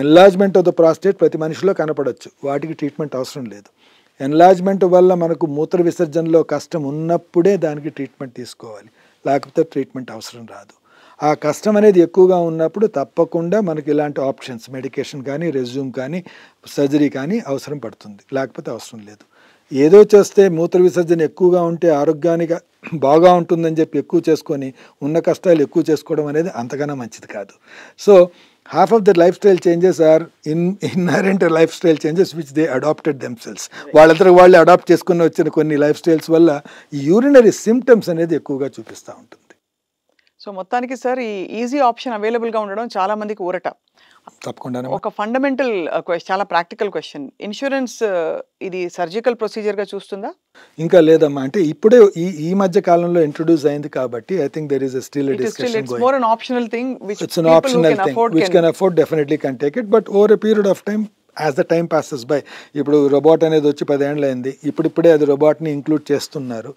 Enlargement of the prostate ప్రతి మనిషిలో కనపడవచ్చు, వాటికి ట్రీట్మెంట్ అవసరం లేదు. ఎన్లార్జ్మెంట్ వల్ల మనకు మూత్ర విసర్జనలో కష్టం ఉన్నప్పుడే దానికి ట్రీట్మెంట్ తీసుకోవాలి, లేకపోతే ట్రీట్మెంట్ అవసరం రాదు. ఆ కష్టం అనేది ఎక్కువగా ఉన్నప్పుడు తప్పకుండా మనకి ఇలాంటి ఆప్షన్స్, మెడికేషన్ కానీ, రెజ్యూమ్ కానీ, సర్జరీ కానీ అవసరం పడుతుంది, లేకపోతే అవసరం లేదు. ఏదో చేస్తే మూత్ర విసర్జన ఎక్కువగా ఉంటే ఆరోగ్యానికి బాగా ఉంటుందని చెప్పి ఎక్కువ చేసుకొని ఉన్న కష్టాలు ఎక్కువ చేసుకోవడం అనేది అంతకన్నా మంచిది కాదు. So half of the lifestyle changes are inherent lifestyle changes which they adapted themselves. వాళ్ళంతా వాళ్ళు అడాప్ట్ చేసుకుని వచ్చిన కొన్ని లైఫ్ స్టైల్స్ వల్ల ఈ యూరినరీ సిమ్టమ్స్ అనేది ఎక్కువగా చూపిస్తూ ఉంటుంది. సో మొత్తానికి సార్ ఈ ఈజీ ఆప్షన్ అవైలబుల్గా ఉండడం చాలా మందికి ఊరట. తప్పకుండా ఒక ఫండమెంటల్ క్వశ్చన్, చాలా ప్రాక్టికల్ క్వశ్చన్, ఇన్సూరెన్స్ ఇది సర్జికల్ ప్రొసీజర్గా చూస్తుందా? ఇంకా లేదమ్మా, అంటే ఇప్పుడే ఈ మధ్య కాలంలో ఇంట్రొడ్యూస్ అయింది కాబట్టి I think there is still a discussion going. It's more an optional thing which it's an optional thing which can afford definitely can take it, but over a period of time as the time passes by, ఇప్పుడు robot అనేది వచ్చి 10 ఏళ్ళు అయింది, ఇప్పుడిప్పుడే అది రోబోట్ని include చేస్తున్నారు.